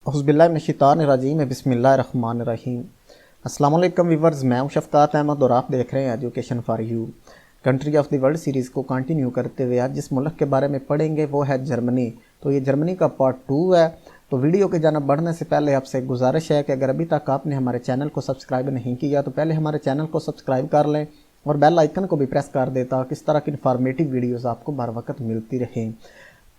اعوذ باللہ من الشیطان الرجیم بسم اللہ الرحمن الرحیم۔ السلام علیکم ویورز، میں ہوں شفقات احمد اور آپ دیکھ رہے ہیں education for you. Country of the world series کو کنٹینیو کرتے ہوئے آج جس ملک کے بارے میں پڑھیں گے وہ ہے جرمنی۔ تو یہ جرمنی کا پارٹ 2 ہے۔ تو ویڈیو کے جانب بڑھنے سے پہلے آپ سے گزارش ہے کہ اگر ابھی تک آپ نے ہمارے چینل کو سبسکرائب نہیں کیا تو پہلے ہمارے چینل کو سبسکرائب کر لیں اور بیل آئیکن کو بھی پریس کر دیں تاکہ اس طرح کی انفارمیٹیو ویڈیوز آپ کو بر وقت ملتی رہیں۔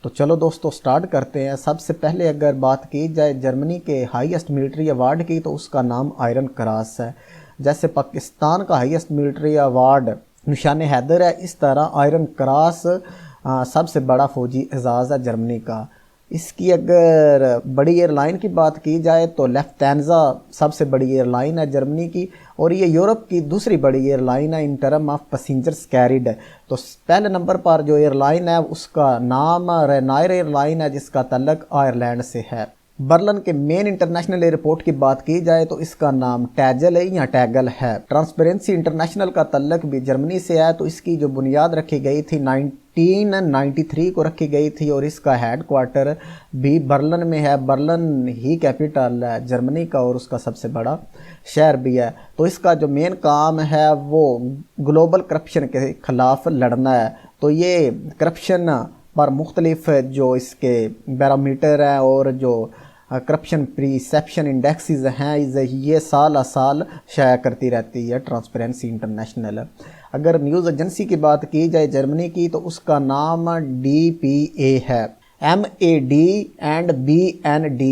تو چلو دوستو سٹارٹ کرتے ہیں۔ سب سے پہلے اگر بات کی جائے جرمنی کے ہائیسٹ ملٹری ایوارڈ کی تو اس کا نام آئرن کراس ہے۔ جیسے پاکستان کا ہائیسٹ ملٹری ایوارڈ نشان حیدر ہے، اس طرح آئرن کراس سب سے بڑا فوجی اعزاز ہے جرمنی کا۔ اس کی اگر بڑی ایئر لائن کی بات کی جائے تو لیفتینزا سب سے بڑی ایئر لائن ہے جرمنی کی، اور یہ یورپ کی دوسری بڑی ایئر لائن ہے in term of passengers carried. تو پہلے نمبر پر جو ایئر لائن ہے اس کا نام رینائر ایئر لائن ہے جس کا تعلق آئرلینڈ سے ہے۔ برلن کے مین انٹرنیشنل ایئرپورٹ کی بات کی جائے تو اس کا نام ٹیجل ہے یا ٹیگل ہے۔ ٹرانسپیرنسی انٹرنیشنل کا تعلق بھی جرمنی سے ہے، تو اس کی جو بنیاد رکھی گئی تھی 1993 کو رکھی گئی تھی، اور اس کا ہیڈ کوارٹر بھی برلن میں ہے۔ برلن ہی کیپٹل ہے جرمنی کا اور اس کا سب سے بڑا شہر بھی ہے۔ تو اس کا جو مین کام ہے وہ گلوبل کرپشن کے خلاف لڑنا ہے۔ تو یہ کرپشن پر مختلف جو اس کے بیرومیٹر ہیں اور جو کرپشن پریسیپشن انڈیکسز ہیں یہ سال سال شائع کرتی رہتی ہے ٹرانسپیرنسی انٹرنیشنل۔ اگر نیوز ایجنسی کی بات کی جائے جرمنی کی تو اس کا نام DPA ہے۔ MAD اینڈ BND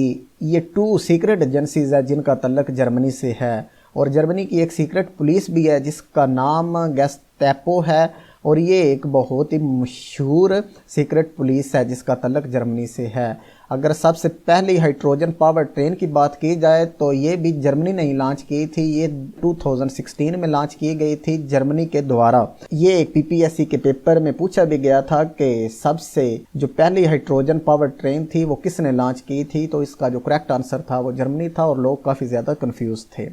یہ 2 سیکرٹ ایجنسیز ہیں جن کا تعلق جرمنی سے ہے، اور جرمنی کی ایک سیکرٹ پولیس بھی ہے جس کا نام گیسٹیپو ہے، اور یہ ایک بہت ہی مشہور سیکرٹ پولیس ہے جس کا تعلق جرمنی سے ہے۔ اگر سب سے پہلی ہائیڈروجن پاور ٹرین کی بات کی جائے تو یہ بھی جرمنی نے ہی لانچ کی تھی، یہ 2016 میں لانچ کی گئی تھی جرمنی کے دوارا۔ یہ ایک PPSC کے پیپر میں پوچھا بھی گیا تھا کہ سب سے جو پہلی ہائیڈروجن پاور ٹرین تھی وہ کس نے لانچ کی تھی، تو اس کا جو کریکٹ آنسر تھا وہ جرمنی تھا، اور لوگ کافی زیادہ کنفیوز تھے۔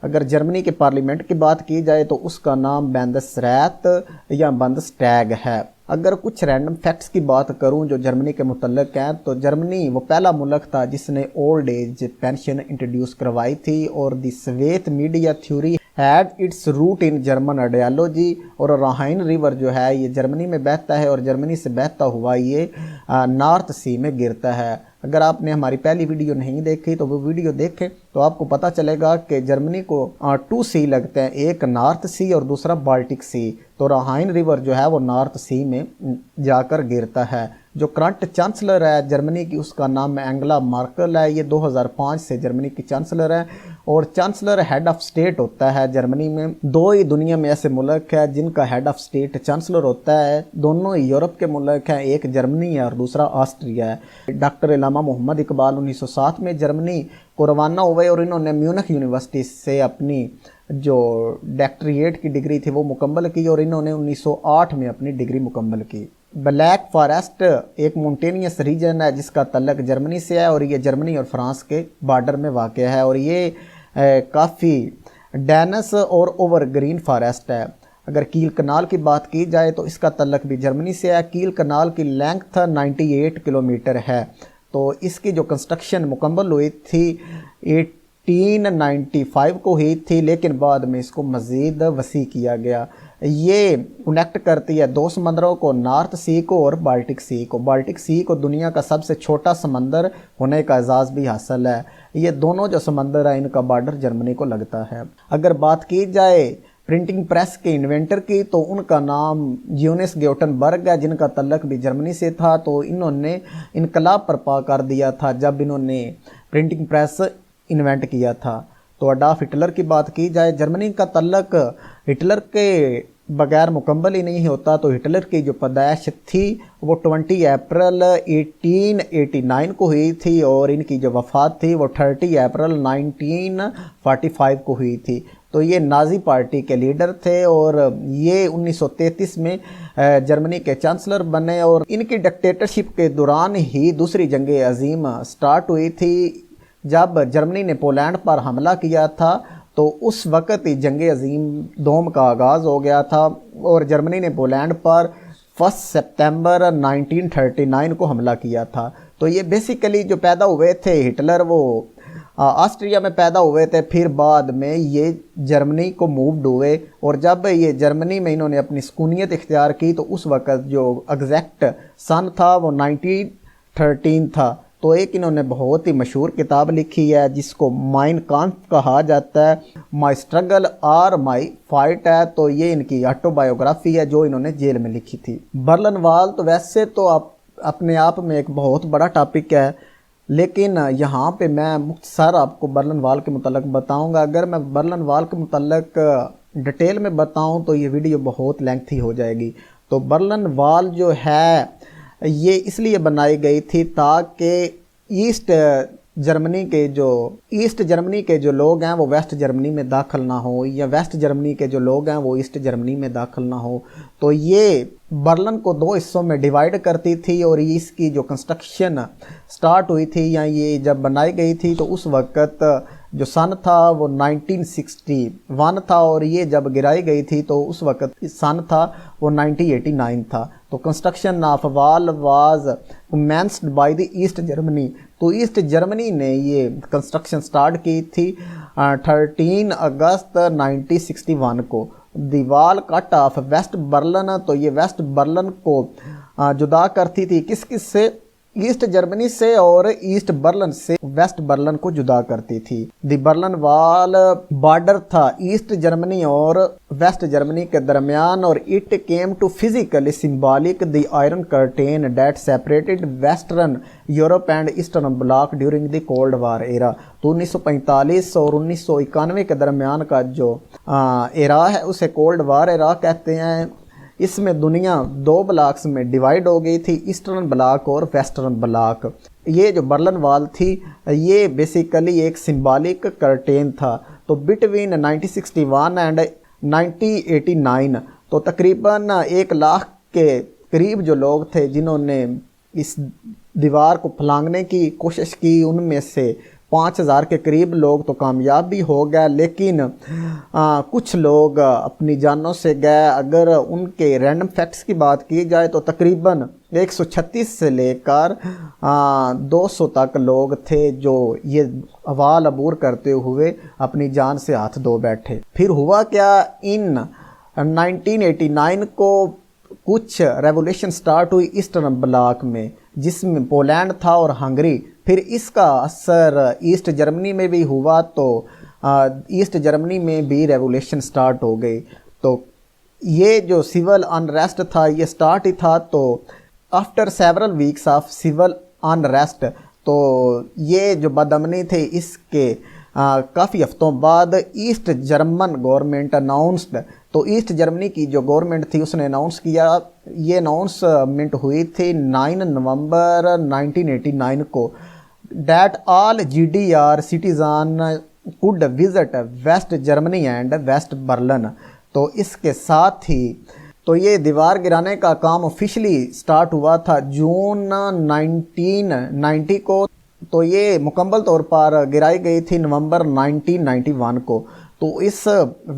اگر جرمنی کے پارلیمنٹ کی بات کی جائے تو اس کا نام بندسریت یا بندسٹیگ ہے۔ اگر کچھ رینڈم فیکٹس کی بات کروں جو جرمنی کے متعلق ہیں تو جرمنی وہ پہلا ملک تھا جس نے اولڈ ایج پینشن انٹروڈیوس کروائی تھی، اور the Soviet media theory had its root in German ideology, اور راہائن ریور جو ہے یہ جرمنی میں بہتا ہے، اور جرمنی سے بہتا ہوا یہ نارتھ سی میں گرتا ہے۔ اگر آپ نے ہماری پہلی ویڈیو نہیں دیکھی تو وہ ویڈیو دیکھیں تو آپ کو پتہ چلے گا کہ جرمنی کو 2 سی لگتے ہیں، ایک نارتھ سی اور دوسرا بالٹک سی۔ تو راہائن ریور جو ہے وہ نارتھ سی میں جا کر گرتا ہے۔ جو کرنٹ چانسلر ہے جرمنی کی اس کا نام اینگلا مارکل ہے، یہ 2005 سے جرمنی کی چانسلر ہے، اور چانسلر ہیڈ آف سٹیٹ ہوتا ہے جرمنی میں۔ 2 ہی دنیا میں ایسے ملک ہیں جن کا ہیڈ آف سٹیٹ چانسلر ہوتا ہے، دونوں ہی یورپ کے ملک ہیں، ایک جرمنی ہے اور دوسرا آسٹریا ہے۔ ڈاکٹر علامہ محمد اقبال 1907 میں جرمنی کو روانہ ہوئے، اور انہوں نے میونخ یونیورسٹی سے اپنی جو ڈاکٹریٹ کی ڈگری تھی وہ مکمل کی، اور انہوں نے 1908 میں اپنی ڈگری مکمل کی۔ بلیک فارسٹ ایک مونٹینیس ریجن ہے جس کا تعلق جرمنی سے ہے، اور یہ جرمنی اور فرانس کے بارڈر میں واقع ہے، اور یہ کافی ڈینس اور اوور گرین فارسٹ ہے۔ اگر کیل کنال کی بات کی جائے تو اس کا تعلق بھی جرمنی سے ہے۔ کیل کنال کی لینگتھ 98 کلومیٹر ہے، تو اس کی جو کنسٹرکشن مکمل ہوئی تھی 1895 کو ہوئی تھی، لیکن بعد میں اس کو مزید وسیع کیا گیا۔ یہ کنیکٹ کرتی ہے 2 سمندروں کو، نارتھ سی کو اور بالٹک سی کو۔ بالٹک سی کو دنیا کا سب سے چھوٹا سمندر ہونے کا اعزاز بھی حاصل ہے۔ یہ دونوں جو سمندر ہیں ان کا بارڈر جرمنی کو لگتا ہے۔ اگر بات کی جائے پرنٹنگ پریس کے انوینٹر کی تو ان کا نام جیونس گیوٹنبرگ ہے جن کا تعلق بھی جرمنی سے تھا، تو انہوں نے انقلاب برپا کر دیا تھا جب انہوں نے پرنٹنگ پریس انوینٹ کیا تھا۔ تو اڈالف ہٹلر کی بات کی جائے جرمنی کا تعلق ہٹلر کے بغیر مکمل ہی نہیں ہوتا، تو ہٹلر کی جو پیدائش تھی وہ 20 اپریل 1889 کو ہوئی تھی، اور ان کی جو وفات تھی وہ 30 اپریل 1945 کو ہوئی تھی۔ تو یہ نازی پارٹی کے لیڈر تھے، اور یہ 1933 میں جرمنی کے چانسلر بنے، اور ان کی ڈکٹیٹرشپ کے دوران ہی دوسری جنگ عظیم سٹارٹ ہوئی تھی۔ جب جرمنی نے پولینڈ پر حملہ کیا تھا تو اس وقت ہی جنگ عظیم دوم کا آغاز ہو گیا تھا، اور جرمنی نے پولینڈ پر 1 سپتمبر 1939 کو حملہ کیا تھا۔ تو یہ بیسیکلی جو پیدا ہوئے تھے ہٹلر وہ آسٹریا میں پیدا ہوئے تھے، پھر بعد میں یہ جرمنی کو مووڈ ہوئے، اور جب یہ جرمنی میں انہوں نے اپنی سکونیت اختیار کی تو اس وقت جو ایگزیکٹ سن تھا وہ 1913 تھا۔ تو ایک انہوں نے بہت ہی مشہور کتاب لکھی ہے جس کو مائن کامف کہا جاتا ہے، مائی اسٹرگل اور مائی فائٹ ہے، تو یہ ان کی آٹو بایوگرافی ہے جو انہوں نے جیل میں لکھی تھی۔ برلن وال تو ویسے تو اپنے آپ میں ایک بہت بڑا ٹاپک ہے، لیکن یہاں پہ میں مختصر آپ کو برلن وال کے متعلق بتاؤں گا۔ اگر میں برلن وال کے متعلق ڈیٹیل میں بتاؤں تو یہ ویڈیو بہت لینتھی ہو جائے گی۔ تو برلن وال جو ہے یہ اس لیے بنائی گئی تھی تاکہ ایسٹ جرمنی کے جو لوگ ہیں وہ ویسٹ جرمنی میں داخل نہ ہوں، یا ویسٹ جرمنی کے جو لوگ ہیں وہ ایسٹ جرمنی میں داخل نہ ہوں۔ تو یہ برلن کو 2 حصوں میں ڈیوائیڈ کرتی تھی، اور اس کی جو کنسٹرکشن سٹارٹ ہوئی تھی یا یہ جب بنائی گئی تھی تو اس وقت جو سن تھا وہ 1961 تھا، اور یہ جب گرائی گئی تھی تو اس وقت سن تھا وہ 1989 تھا۔ تو construction of wall was commenced by the East Germany, تو ایسٹ جرمنی نے یہ کنسٹرکشن سٹارٹ کی تھی 13 اگست 1961 کو۔ دی وال کٹ آف ویسٹ برلن، تو یہ ویسٹ برلن کو جدا کرتی تھی کس سے؟ ایسٹ جرمنی سے، اور ایسٹ برلن سے ویسٹ برلن کو جدا کرتی تھی۔ دی برلن وال بارڈر تھا ایسٹ جرمنی اور ویسٹ جرمنی کے درمیان، اور it came to physically symbolic the iron curtain that separated western Europe and eastern bloc during the cold war era. تو 1945 اور 1991 کے درمیان کا جو ایرا ہے اسے کولڈ وار ایرا کہتے ہیں۔ اس میں دنیا 2 بلاکس میں ڈیوائیڈ ہو گئی تھی، ایسٹرن بلاک اور ویسٹرن بلاک۔ یہ جو برلن وال تھی یہ بیسیکلی ایک سمبولک کرٹین تھا۔ تو بٹوین 1961 اینڈ 1989 تو تقریباً 1 لاکھ کے قریب جو لوگ تھے جنہوں نے اس دیوار کو پھلانگنے کی کوشش کی، ان میں سے 5000 کے قریب لوگ تو کامیاب بھی ہو گئے، لیکن کچھ لوگ اپنی جانوں سے گئے۔ اگر ان کے رینڈم فیکٹس کی بات کی جائے تو تقریباً 136 سے لے کر 200 تک لوگ تھے جو یہ وال عبور کرتے ہوئے اپنی جان سے ہاتھ دھو بیٹھے۔ پھر ہوا کیا، ان 1989 کو کچھ ریولیوشن سٹارٹ ہوئی ایسٹرن بلاک میں، جس میں پولینڈ تھا اور ہنگری۔ پھر اس کا اثر ایسٹ جرمنی میں بھی ہوا، تو ایسٹ جرمنی میں بھی ریولیوشن سٹارٹ ہو گئی۔ تو یہ جو سول انریسٹ تھا یہ سٹارٹ ہی تھا، تو after several weeks of civil unrest, تو یہ جو بدامنی تھے اس کے کافی ہفتوں بعد ایسٹ جرمن گورنمنٹ اناؤنسڈ، تو ایسٹ جرمنی کی جو گورنمنٹ تھی اس نے اناؤنس کیا، یہ اناؤنسمنٹ ہوئی تھی 9 نومبر 1989 کو، that all GDR citizen could visit West Germany and West Berlin. تو اس کے ساتھ ہی تو یہ دیوار گرانے کا کام آفیشلی سٹارٹ ہوا تھا جون 1990 کو، تو یہ مکمل طور پر گرائی گئی تھی نومبر 1991 کو۔ تو اس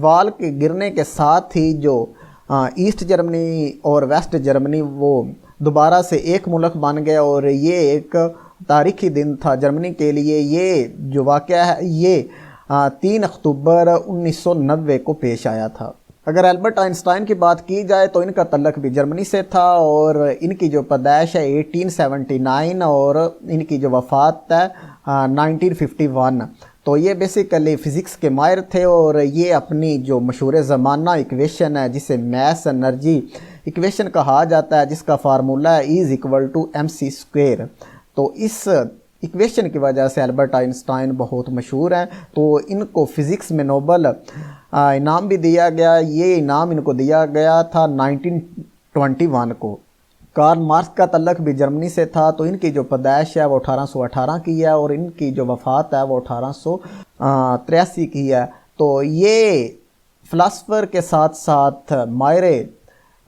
وال کے گرنے کے ساتھ ہی جو ایسٹ جرمنی اور ویسٹ جرمنی وہ دوبارہ سے ایک ملک بن گیا، اور یہ ایک تاریخی دن تھا جرمنی کے لیے۔ یہ جو واقعہ ہے یہ 3 اکتوبر 1990 کو پیش آیا تھا۔ اگر البرٹ آئنسٹائن کی بات کی جائے تو ان کا تعلق بھی جرمنی سے تھا، اور ان کی جو پیدائش ہے 1879 اور ان کی جو وفات ہے 1951۔ تو یہ بیسیکلی فزکس کے ماہر تھے، اور یہ اپنی جو مشہور زمانہ ایکویشن ہے جسے میس انرجی ایکویشن کہا جاتا ہے، جس کا فارمولہ ہے E=mc²، تو اس ایکویشن کی وجہ سے البرٹ آئنسٹائن بہت مشہور ہیں۔ تو ان کو فزکس میں نوبل انعام بھی دیا گیا، یہ انعام ان کو دیا گیا تھا 1921 کو۔ کارل مارکس کا تعلق بھی جرمنی سے تھا، تو ان کی جو پیدائش ہے وہ 1818 کی ہے، اور ان کی جو وفات ہے وہ 1883 کی ہے۔ تو یہ فلاسفر کے ساتھ ساتھ ماہر